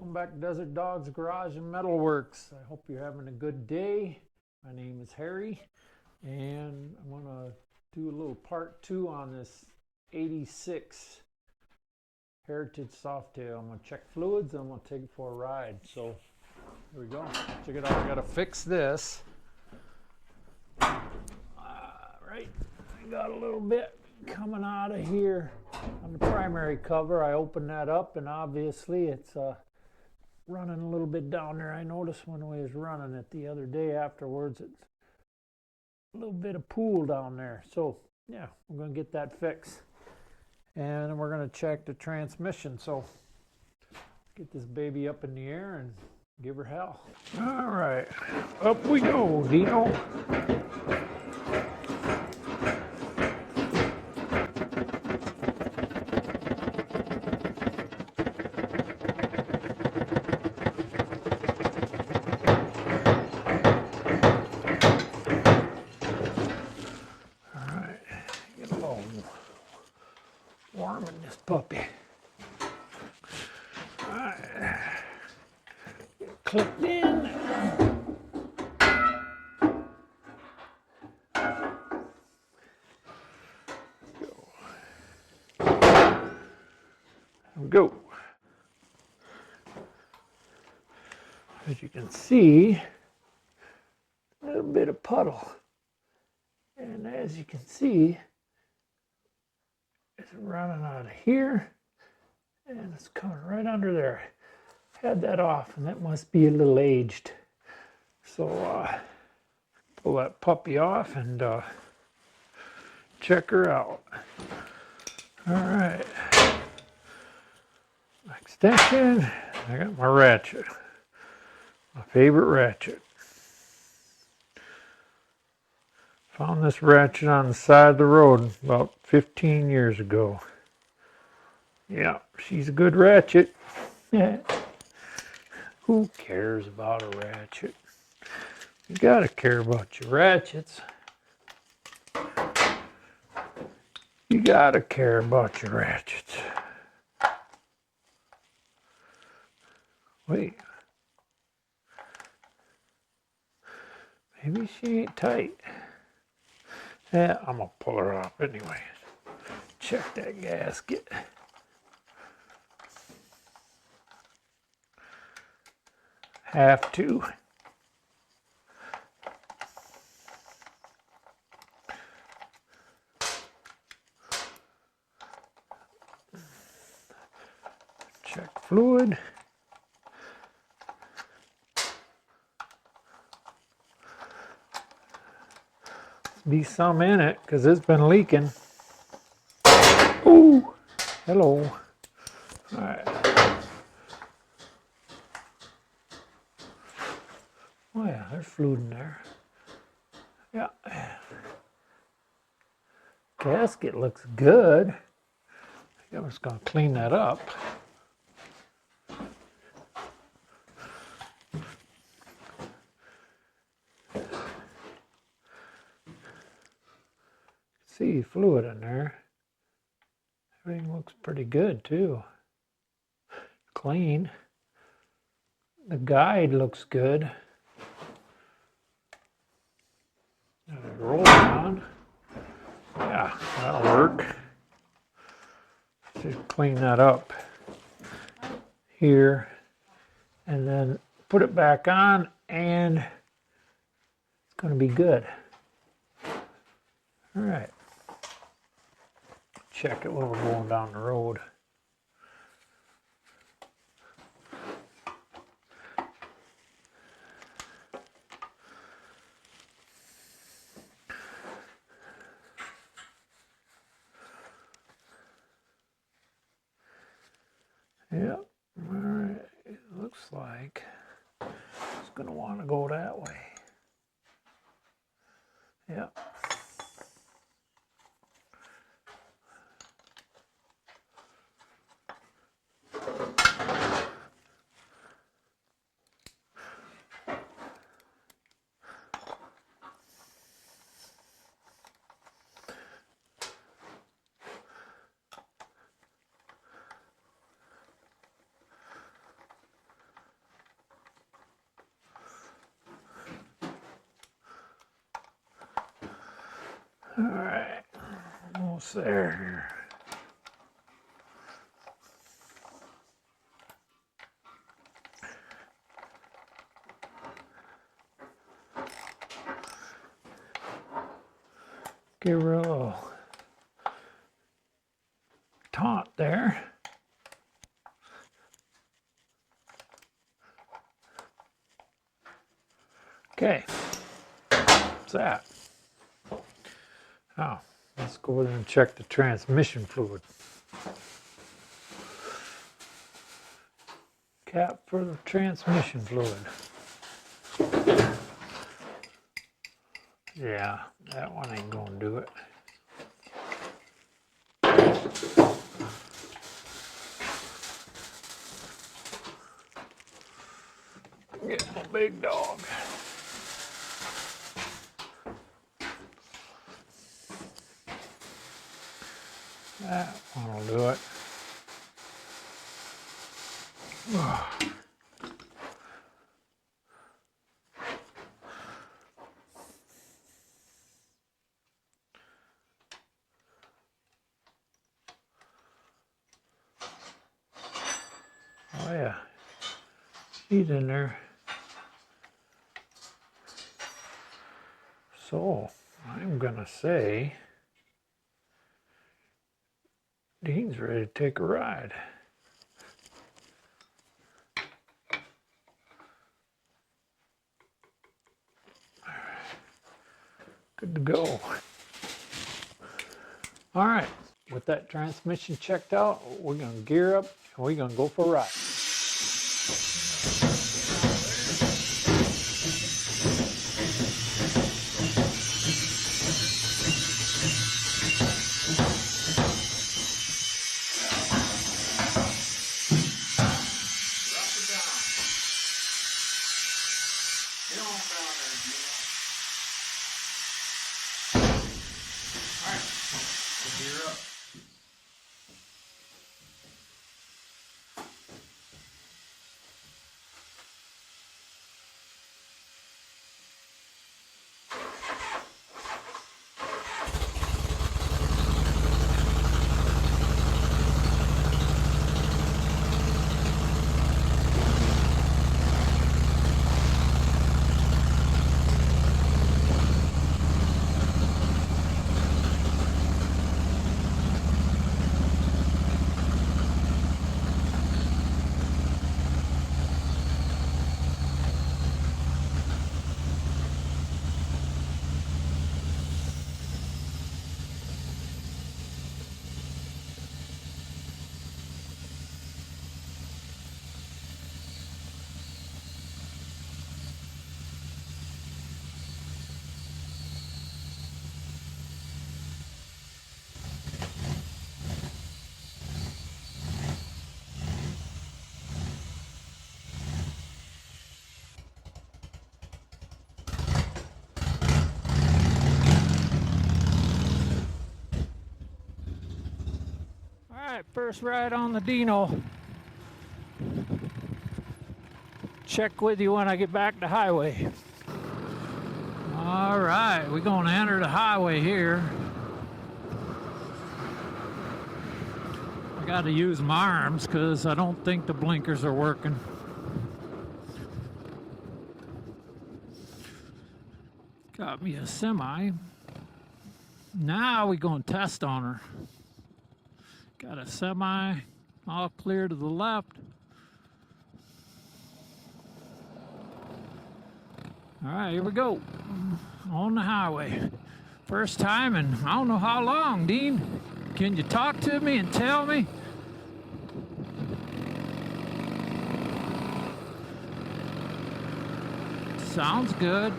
Welcome back to Desert Dogs Garage and Metalworks. I hope you're having a good day. My name is Harry, and I'm going to do a little part 2 on this 86 Heritage Softail. I'm going to check fluids and I'm going to take it for a ride. So here we go. Check it out. I got to fix this. Right. I got a little bit coming out of here on the primary cover. I opened that up and obviously it's running a little bit down there. I noticed when we was running it the other day afterwards, it's a little bit of pool down there. So yeah, we're going to get that fixed. And we're going to check the transmission. So get this baby up in the air and give her hell. All right, up we go, Dino. Warming this puppy. All right. Clipped in. Go. As you can see, a little bit of puddle. And as you can see, it's running out of here and it's coming right under there. Had that off and that must be a little aged. So pull that puppy off and check her out. All right. Extension. I got my ratchet. My favorite ratchet. Found this ratchet on the side of the road about 15 years ago. Yeah, she's a good ratchet. Yeah. Who cares about a ratchet? You gotta care about your ratchets. You gotta care about your ratchets. Wait. Maybe she ain't tight. Yeah, I'm gonna pull her off anyway. Check that gasket. Have to. Check fluid. Be some in it because it's been leaking. Ooh, hello. All right. Oh yeah, there's fluid in there. Yeah. Gasket looks good. I'm just gonna clean that up. See fluid in there. Everything looks pretty good too. Clean. The guide looks good. Roll it on. Yeah, that'll work. Just clean that up here and then put it back on and it's going to be good. All right. Check it when we're going down the road. Yep. All right. It looks like it's going to want to go that way. Yep. All right, almost there here. Give her a little taunt there. Okay, what's that? Oh, let's go over there and check the transmission fluid. Cap for the transmission fluid. Yeah, that one ain't gonna do it. Get my big dog. That one will do it. Oh yeah, she's in there. So I'm gonna say Dean's ready to take a ride. Good to go. All right, with that transmission checked out, we're gonna gear up and we're gonna go for a ride. Alright, first ride on the Dino. Check with you when I get back to highway. Alright, we're going to enter the highway here. I got to use my arms because I don't think the blinkers are working. Got me a semi. Now we're going to test on her. Got a semi all clear to the left. All right, here we go. On the highway. First time in I don't know how long, Dean. Can you talk to me and tell me? Sounds good.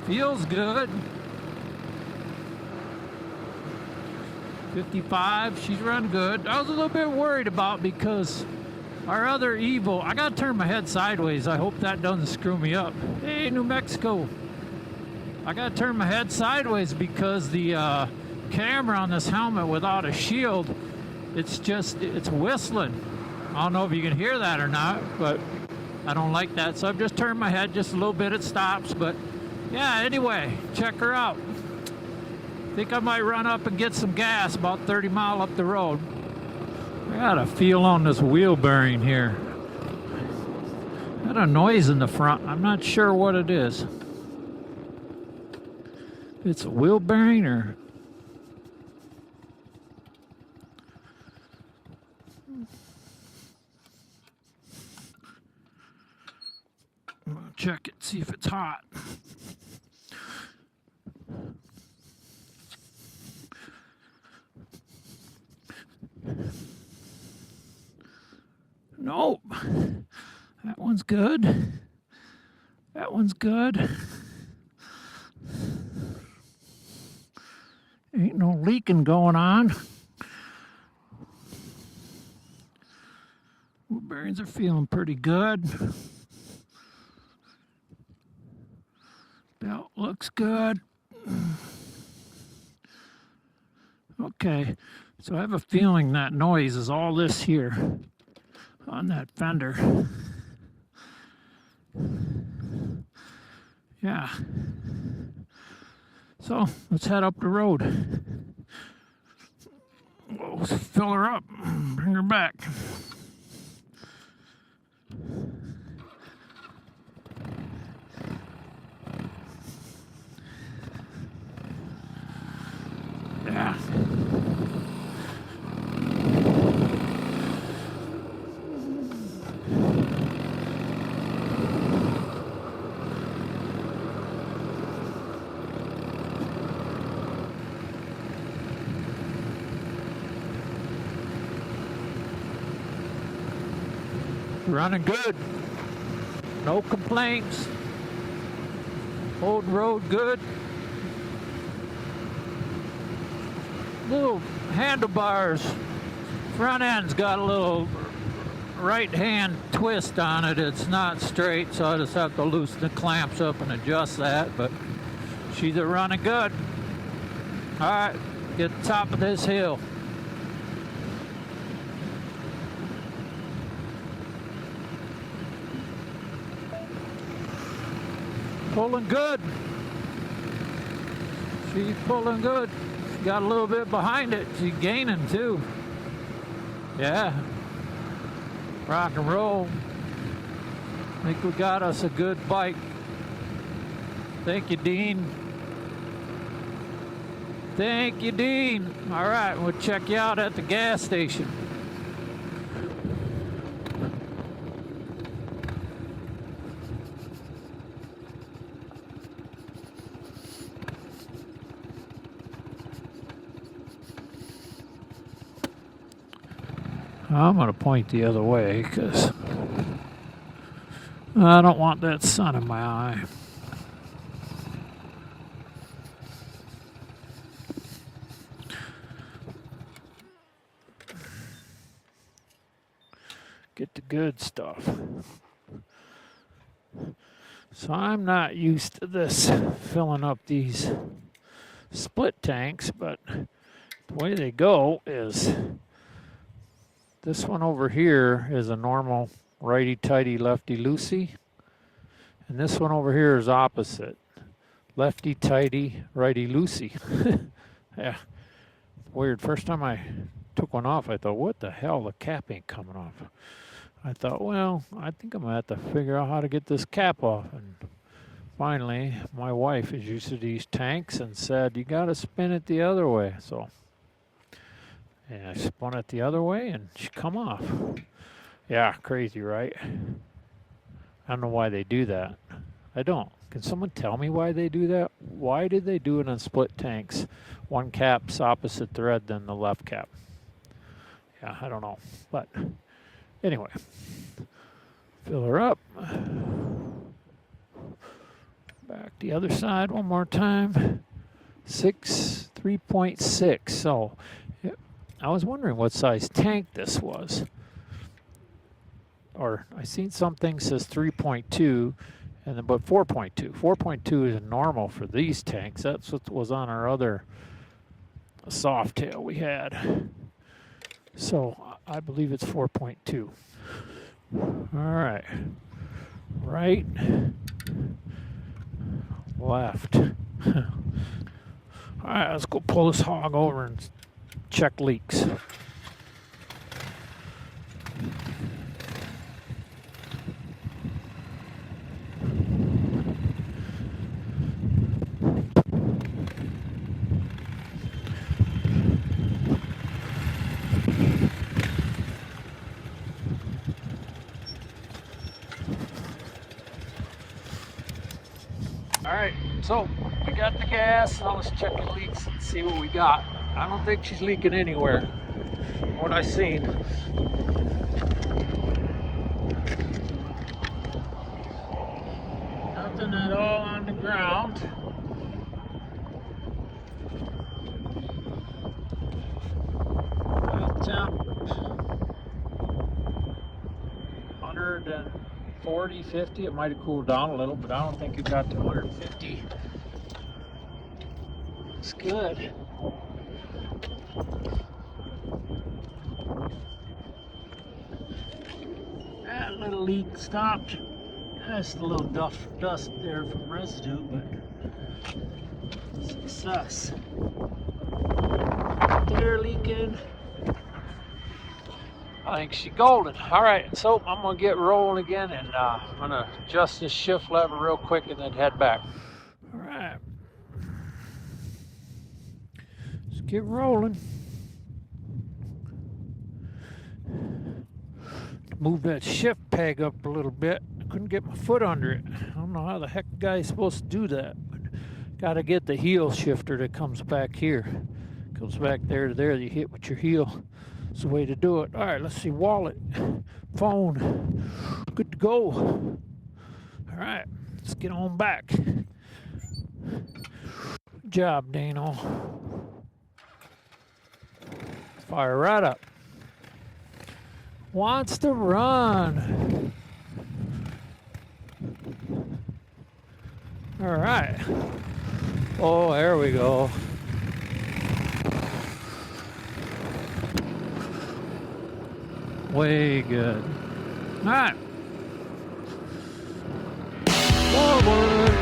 Feels good. 55, she's running good. I was a little bit worried about because our other Evo, I gotta turn my head sideways. I hope that doesn't screw me up. Hey, New Mexico. I gotta turn my head sideways because the camera on this helmet without a shield, it's whistling. I don't know if you can hear that or not, but I don't like that. So I've just turned my head just a little bit, it stops. But yeah, anyway, check her out. think I might run up and get some gas about 30 miles up the road. I got a feel on this wheel bearing here. Got a noise in the front. I'm not sure what it is. It's a wheel bearing or... I'm gonna check it, see if it's hot. Nope. That one's good. That one's good. Ain't no leaking going on. Wheel bearings are feeling pretty good. Belt looks good. Okay, so I have a feeling that noise is all this here on that fender. Yeah. So let's head up the road. We'll fill her up, bring her back. Yeah. Running good. No complaints. Holding road good. Little handlebars. Front end's got a little right hand twist on it. It's not straight, so I just have to loosen the clamps up and adjust that, but she's running good. All right, get to the top of this hill. Pulling good. She's pulling good. She got a little bit behind it. She's gaining too. Yeah. Rock and roll. I think we got us a good bike. Thank you, Dean. Thank you, Dean. All right, we'll check you out at the gas station. I'm going to point the other way because I don't want that sun in my eye. Get the good stuff. So I'm not used to this filling up these split tanks, but the way they go is this one over here is a normal righty-tighty, lefty-loosey. And this one over here is opposite. Lefty-tighty, righty-loosey. Yeah, weird. First time I took one off, I thought, what the hell? The cap ain't coming off. I thought, well, I think I'm going to have to figure out how to get this cap off. And finally, my wife is used to these tanks and said, you got to spin it the other way. So and I spun it the other way and she come off. Yeah, crazy, right? I don't know why they do that. I don't. Can someone tell me why they do that? Why did they do it on split tanks? One cap's opposite thread than the left cap. Yeah, I don't know. But anyway, fill her up. Back the other side one more time. 3.6. So I was wondering what size tank this was. Or I seen something says 3.2 and then but 4.2. 4.2 is normal for these tanks. That's what was on our other Softail we had. So I believe it's 4.2. All right. Right. Left. All right, let's go pull this hog over and check leaks. All right, so we got the gas. Now let's check the leaks and see what we got. I don't think she's leaking anywhere, what I seen. Nothing at all on the ground. Temp 140, 50. It might have cooled down a little, but I don't think it got to 150. It's good. That little leak stopped. Has a little dust there from residue, but success. They're leaking. I think she's golden. All right, so I'm gonna get rolling again, and I'm gonna adjust this shift lever real quick and then head back. All right, let's get rolling. Move that shift peg up a little bit. I couldn't get my foot under it. I don't know how the heck the guy's supposed to do that, but gotta get the heel shifter that comes back here. Goes back there to there. You hit with your heel. It's the way to do it. All right, let's see. Wallet, phone, good to go. All right, let's get on back. Good job, Dano. Fire right up. Wants to run. All right. Oh, there we go. Way good. All right. Forward.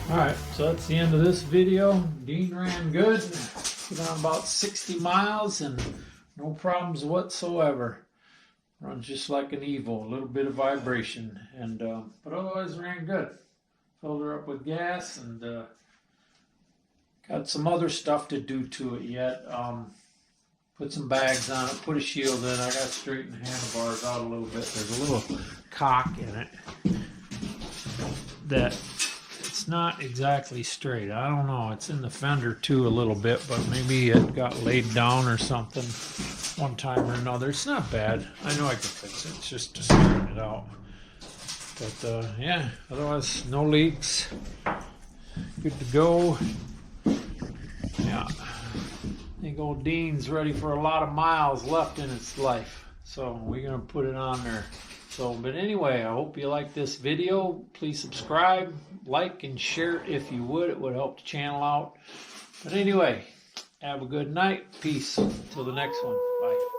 All right, so that's the end of this video. Dean ran good. Put on about 60 miles and no problems whatsoever. Runs just like an Evo, a little bit of vibration, and but otherwise ran good. Filled her up with gas and got some other stuff to do to it yet. Put some bags on it, put a shield in. I got to straighten the handlebars out a little bit. There's a little cock in it that it's not exactly straight. I don't know. It's in the fender too a little bit, but maybe it got laid down or something one time or another. It's not bad. I know I can fix it. It's just to straighten it out. But yeah, otherwise no leaks. Good to go. Yeah. I think old Dean's ready for a lot of miles left in its life. So we're going to put it on there. So, but anyway, I hope you like this video. Please subscribe, like, and share it if you would. It would help the channel out. But anyway, have a good night. Peace. Till the next one. Bye.